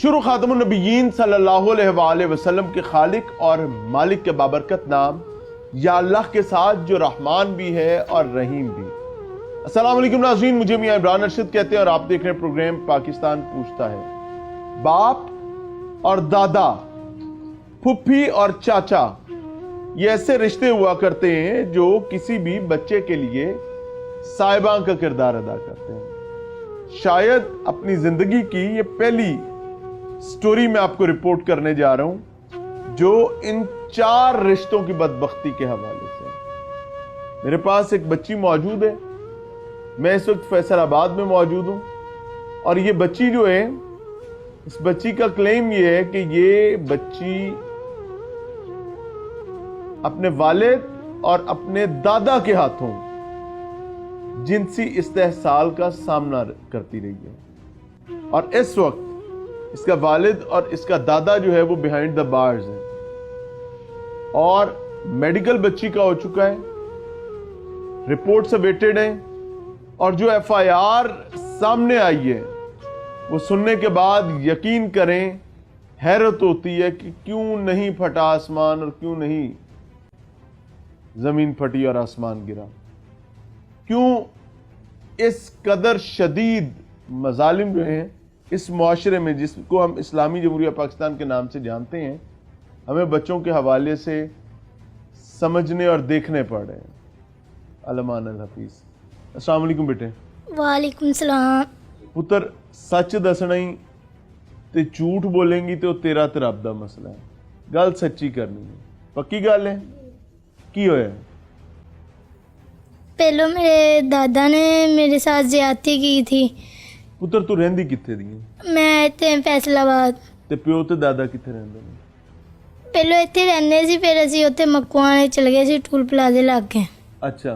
शुरू खातमुन नबीयीन सल्लल्लाहु अलैहि वसल्लम के खालिक और मालिक के बाबरकत नाम या अल्लाह के साथ जो रहमान भी है और रहीम भी। अस्सलाम वालेकुम नाज़रीन, मुझे मियां इमरान अरशद कहते हैं और आप देख रहे हैं प्रोग्राम पाकिस्तान पूछता है। बाप और दादा, फुफ्फी और चाचा, ये ऐसे रिश्ते हुआ करते हैं जो किसी भी बच्चे के लिए साहिबा का किरदार अदा करते हैं। शायद अपनी जिंदगी की ये पहली स्टोरी मैं आपको रिपोर्ट करने जा रहा हूं जो इन 4 रिश्तों की बदबख्ती के हवाले से। मेरे पास एक बच्ची मौजूद है, मैं इस वक्त फैसलाबाद में मौजूद हूं और ये बच्ची जो है, इस बच्ची का क्लेम ये है कि ये बच्ची अपने वालिद और अपने दादा के हाथों जिनसी इस्तेहसाल का सामना करती रही है और इस वक्त इसका वालिद और इसका दादा जो है वो बिहाइंड द बार्स है और मेडिकल बच्ची का हो चुका है, रिपोर्ट्स अवेटेड हैं और जो एफआईआर सामने आई है वो सुनने के बाद यकीन करें हैरत होती है कि क्यों नहीं फटा आसमान और क्यों नहीं जमीन फटी और आसमान गिरा। क्यों इस कदर शदीद मजालिम जो हैं इस मुआशरे में, जिसको हम इस्लामी जमहूरिया पाकिस्तान के नाम से जानते हैं, हमें बच्चों के हवाले से समझने और देखने पड़ रहे हैं। अलमान अल हफीज। अस्सलाम वालेकुम बेटे। वालेकुम सलाम। पुत्र, सच दसना ही ते झूठ बोलेंगी तो तेरा तरब दा मसला है, गल सच्ची करनी है, पक्की गल है। की होया? पहले मेरे दादा ने मेरे साथ ज्यादती की थी। पुत्र तू रहंदी कित्थे दी है? मैं इत्थे फैसलाबाद। ते प्यो ते दादा कित्थे रहंदे ने? पहले इत्थे रहंदे सी, फिर असीं उत्थे मक्कुआं चले गए सी, टूल प्लाजे लागे। अच्छा,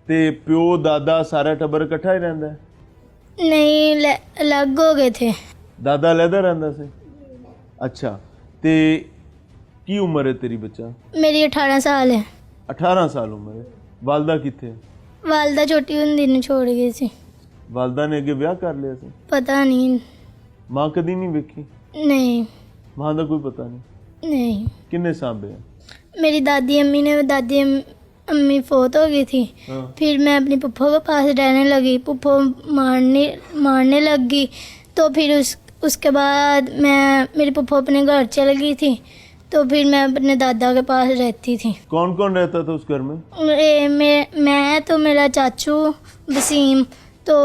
ते प्यो दादा सारा टब्बर इकट्ठा ही रहंदा है? नहीं, अलग हो गए थे। दादा अलहदा रहंदा से? अच्छा, ते की उम्र है तेरी बच्चा? मेरी 18 साल है। 18 साल उम्र है। वालदा कित्थे? वालदा छोटी हुंदी ने छोड़ गई सी। वालदा ने अगे ब्याह कर लिया सी? पता नहीं। मां कदी नहीं वेखी? नहीं। मां दा कोई पता नहीं? नहीं। किन्ने सांभे? मेरी दादी अम्मी फौत हो गई थी। हाँ। फिर मैं अपनी पुप्पो के पास रहने लगी। पुप्पो मारने लग गई, तो फिर उसके बाद मेरी पुप्पो अपने घर चल गई थी, तो फिर मैं अपने दादा के पास रहती थी। कौन कौन रहता था उस घर में? मैं तो मेरा चाचू वसीम तो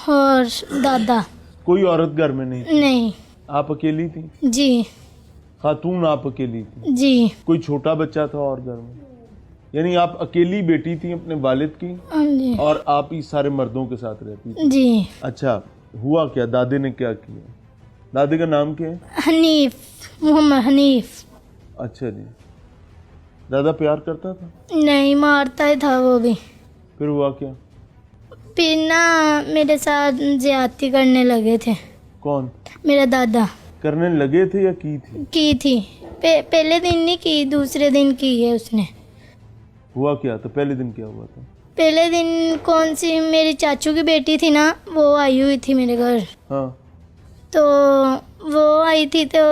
और दादा। कोई औरत घर में नहीं थी? नहीं। आप अकेली थी? जी। खातून आप अकेली थी? जी। कोई छोटा बच्चा था और घर में? यानी आप अकेली बेटी थी अपने वालिद की जी। और आप ही सारे मर्दों के साथ रहती थी? जी। अच्छा, हुआ क्या? दादे ने क्या किया? दादे का नाम क्या है? हनीफ, मोहम्मद हनीफ। अच्छा जी। दादा प्यार करता था? नहीं, मारता ही था वो भी। फिर हुआ क्या? फिर ना मेरे साथ ज्यादती करने लगे थे। कौन? मेरा दादा। करने लगे थे या की थी? की थी। पहले दिन नहीं की, दूसरे दिन की है उसने। हुआ क्या? तो पहले दिन क्या हुआ था? पहले दिन कौन सी मेरी चाचू की बेटी थी ना, वो आई हुई थी मेरे घर। हाँ। तो वो आई थी तो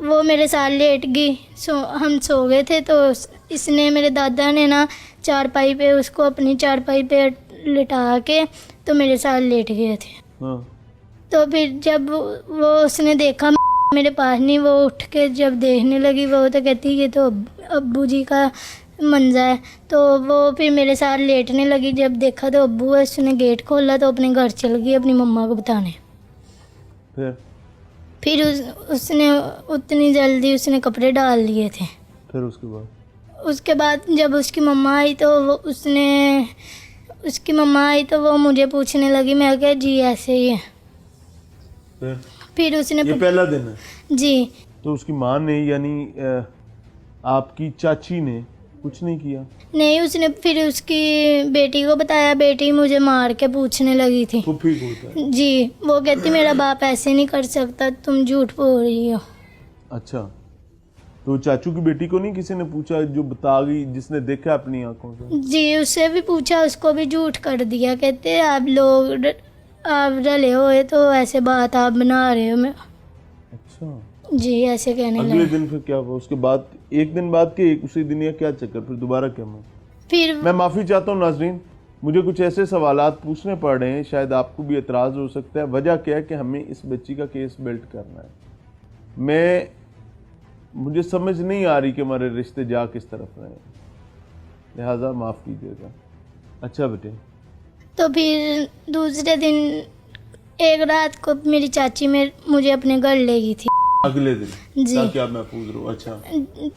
वो मेरे साथ लेट गई। हम सो गए थे, तो इसने, मेरे दादा ने ना चारपाई पे उसको अपनी चारपाई पे लिटा के तो मेरे साथ लेट गए थे। हाँ। तो फिर जब वो उसने देखा मेरे पास नहीं, वो उठ के जब देखने लगी, वो तो कहती ये तो अब्बू जी का मंजा है। तो वो फिर मेरे साथ लेटने लगी। जब देखा तो अब्बू है, उसने गेट खोला तो अपने घर चल गई अपनी मम्मा को बताने। फिर उसने उतनी जल्दी उसने कपड़े डाल लिए थे। फिर उसके बाद जब उसकी मम्मा आई तो वो मुझे पूछने लगी। मैं कहा जी ऐसे ही है। फिर उसने, ये पहला दिन है? जी। तो उसकी माँ ने यानी आपकी चाची ने कुछ नहीं किया? नहीं, उसने फिर उसकी बेटी को बताया। बेटी मुझे मार के पूछने लगी थी। फूफी को बताया? जी। वो कहती मेरा बाप ऐसे नहीं कर सकता, तुम झूठ बोल रही हो। अच्छा, तो चाचू की बेटी को नहीं किसी ने पूछा जो बता गई, जिसने देखा अपनी आंखों से? जी, उससे भी पूछा, उसको भी झूठ कर दिया। कहते आप लोग आप रले हुए तो ऐसे बात आप बना रहे हो। मैं अच्छा, जी ऐसे कहने अगले लगे। दिन फिर क्या हुआ? उसके बाद एक दिन बाद के उसी दिन या क्या चक्कर, फिर दोबारा क्या हुआ? फिर मैं माफ़ी चाहता हूँ नाजरीन, मुझे कुछ ऐसे सवालात पूछने पड़ रहे हैं, शायद आपको भी एतराज़ हो सकता है। वजह क्या है कि हमें इस बच्ची का केस बिल्ड करना है। मुझे समझ नहीं आ रही कि हमारे रिश्ते जा किस तरफ रहे, लिहाजा माफ़ कीजिएगा। अच्छा बेटे, तो फिर दूसरे दिन एक रात को मेरी चाची मुझे अपने घर ले गई थी। अगले दिन जी। ताकि आप महफूज रहो। अच्छा,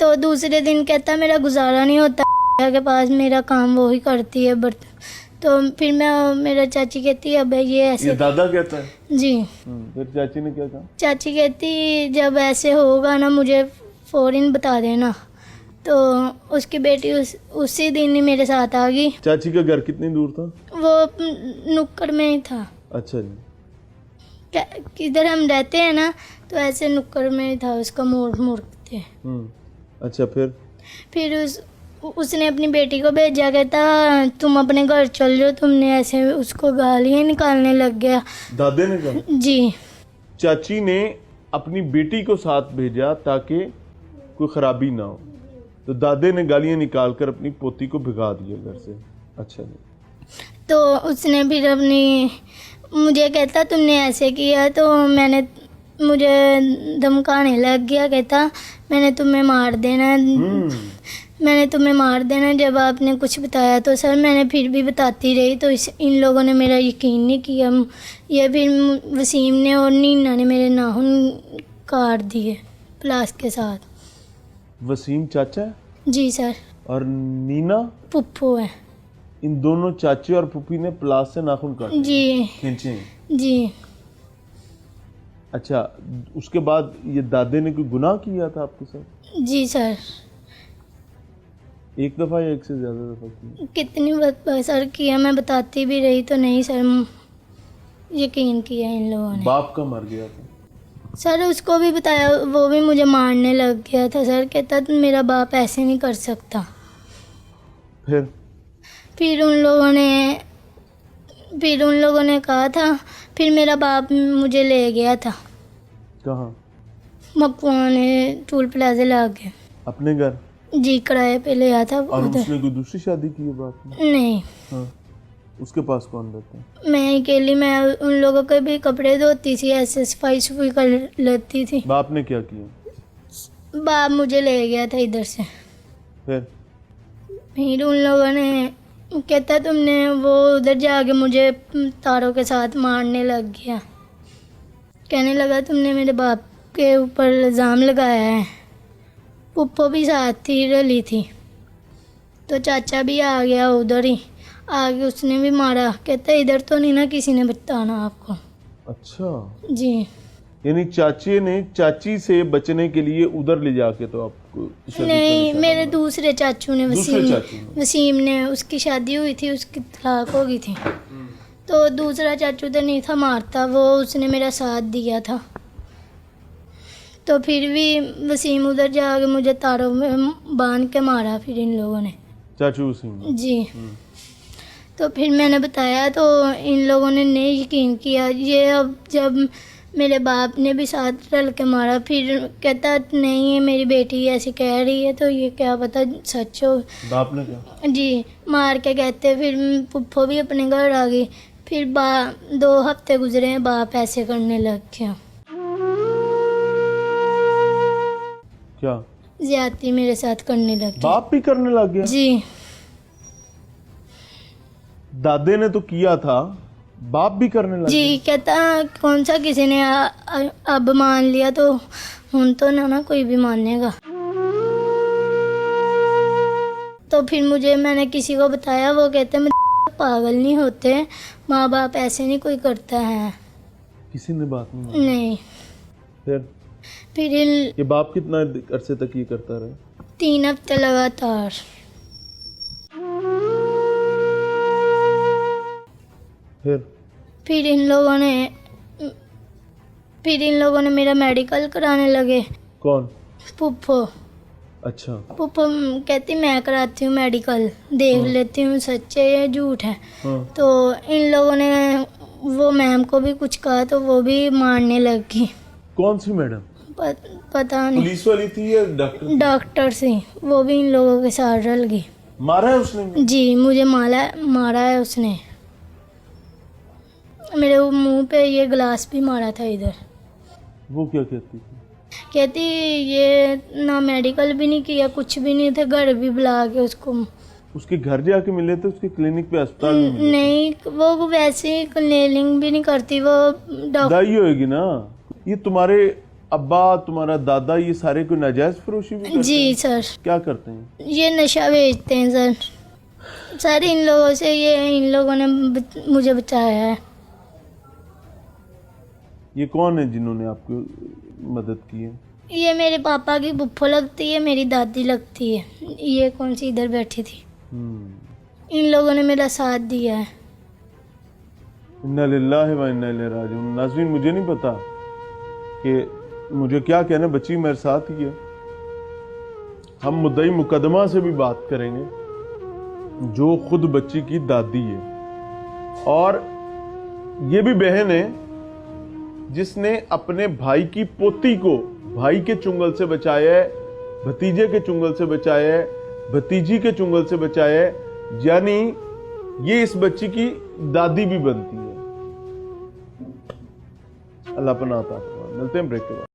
तो दूसरे दिन कहता मेरा गुजारा नहीं होता के पास, मेरा काम वो ही करती है बट। तो फिर मेरा चाची कहती है अब ये ऐसे। ये दादा कहता है? जी। फिर चाची ने क्या कहा? चाची कहती जब ऐसे होगा ना मुझे फौरन बता देना। तो उसकी बेटी उसी दिन ही मेरे साथ आ गई। चाची का घर कितनी दूर था? वो नुक्कड़ में ही था। अच्छा जी। किधर हम रहते हैं ना, तो ऐसे नुक्कड़ में ही था, उसका मोड़ थे। अच्छा, फिर उसने अपनी बेटी को भेजा, कहता तुम अपने घर चल जाओ, तुमने ऐसे उसको गालियाँ निकालने लग गया। दादे ने कहा? जी। चाची ने अपनी बेटी को साथ भेजा ताकि कोई खराबी ना हो, तो दादे ने गालियां निकालकर अपनी पोती को भिगा दिया घर से। अच्छा जी। तो उसने फिर मुझे कहता तुमने ऐसे किया, तो मुझे धमकाने लग गया, कहता मैंने तुम्हें मार देना, मैंने तुम्हें मार देना जब आपने कुछ बताया। तो सर मैंने फिर भी बताती रही, तो इन लोगों ने मेरा यकीन नहीं किया। ये फिर वसीम ने और नीना ने मेरे नाखून काट दिए प्लास के साथ। वसीम चाचा है जी सर। और नीना पुप्पो है। इन दोनों चाचे और पुप्पी ने प्लास से नाखून काटे? जी। खींचे? जी। अच्छा, उसके बाद ये दादे ने कोई गुनाह किया था आपके साथ? जी सर। एक दफ़ा या एक से ज़्यादा दफ़ा किया? कितनी बार सर किया, मैं बताती भी रही तो नहीं सर यकीन किया इन लोगों ने। बाप का मर गया था? सर उसको भी बताया, वो भी मुझे मारने लग गया था। सर कहता मेरा बाप ऐसे नहीं कर सकता। फिर उन लोगों ने कहा था, फिर मेरा बाप मुझे ले गया था। कहाँ? मकवाने टूल प्लाजा ला के। अपने घर? जी, किराए पे ले आया था और उधर। उसने कोई दूसरी शादी की है बाप ने? नहीं। हाँ। उसके पास कौन रहता है? मैं अकेली, मैं उन लोगों के भी कपड़े धोती थी, ऐसे सफाई कर लेती थी। बाप ने क्या किया? बाप मुझे ले गया था इधर से। फिर उन लोगों ने कहता तुमने वो उधर जाके मुझे तारों के साथ मारने लग गया, कहने लगा तुमने मेरे बाप के ऊपर इल्ज़ाम लगाया है। पुप्पो भी साथ थी, रली थी। तो चाचा भी आ गया उधर ही, आगे उसने भी मारा। कहता इधर तो नहीं ना किसी ने बताना आपको। अच्छा जी। यानी चाची ने चाची से बचने के लिए उधर ले जाके तो आपको नहीं, मेरे दूसरे चाचू ने, वसीम ने, उसकी शादी हुई थी, उसकी तलाक हो गई थी। तो दूसरा चाचू तो नहीं था मारता, वो उसने मेरा साथ दिया था। तो फिर भी वसीम उधर जाके मुझे तारों में बांध के मारा फिर इन लोगों ने। चाचू वसीम? जी। तो फिर मैंने बताया तो इन लोगों ने नहीं यकीन किया। ये अब जब मेरे बाप ने भी साथ रल के मारा, फिर कहता नहीं है मेरी बेटी ऐसी कह रही है, तो ये क्या पता सच हो। बाप ने क्या? जी, मार के कहते। फिर पुप्पो भी अपने घर आ गई। फिर 2 हफ्ते गुजरे हैं, बाप ऐसे करने लग गया। क्या? ज्यादती मेरे साथ करने लग गया। बाप भी करने लग गया? जी। दादे ने तो किया था, बाप भी करने लगा? जी, कहता कौन सा किसी ने अब मान लिया तो हुन तो ना कोई भी मानेगा। तो फिर मैंने किसी को बताया, वो कहते मैं पागल नहीं होते, माँ बाप ऐसे नहीं कोई करता है। किसी ने बात नहीं मानी? नहीं। फिर ये बाप कितना अरसे तक ये करता रहा? 3 हफ्ते लगातार। फिर इन लोगों ने मेरा मेडिकल कराने लगे। कौन? पुप्पो। अच्छा। पुप्पो कहती मैं कराती हूँ मेडिकल, देख लेती हूँ सच है या झूठ है। तो इन लोगों ने वो मैम को भी कुछ कहा, तो वो भी मारने लगी। कौन सी मैडम? पता नहीं। पुलिस वाली थी या डॉक्टर? डॉक्टर से, वो भी इन लोगों के साथ रल गई। मारा है उसने? जी, मुझे मारा है उसने। मेरे मुंह पे ये ग्लास भी मारा था इधर। वो क्या कहती थी? कहती ये ना मेडिकल भी नहीं किया, कुछ भी नहीं थे, घर भी बुला के उसको। उसके घर जाके मिले थे? उसके क्लिनिक पे, अस्पताल में मिले थे? नहीं, वो वैसे ही क्लीनिंग भी नहीं करती वो। दाई होगी ना। ये तुम्हारे अब्बा, तुम्हारा दादा, ये सारे कोई नाजायज फरोशी भी करते जी हैं? सर। क्या करते हैं? ये नशा बेचते हैं सर। सर इन लोगों से, ये इन लोगों ने मुझे बचाया है। ये कौन है जिन्होंने आपको मदद की है? ये मेरे पापा की फुफ्फो लगती है, मेरी दादी लगती है। ये कौन सी इधर बैठी थी। इन लोगों ने मेरा साथ दिया है। इन्ना लिल्लाहि व इन्ना इलैहि राजिऊन। नाज़रीन, मुझे नहीं पता कि मुझे क्या कहना, बच्ची मेरे साथ ही है। हम मुद्दई मुकदमा से भी बात करेंगे, जो खुद बच्ची की दादी है, और ये भी बहन है जिसने अपने भाई की पोती को भाई के चुंगल से बचाया है, भतीजे के चुंगल से बचाया है, भतीजी के चुंगल से बचाया है, यानी ये इस बच्ची की दादी भी बनती है। अल्लाह पनाह अता फरमाए। मिलते हैं ब्रेक के बाद।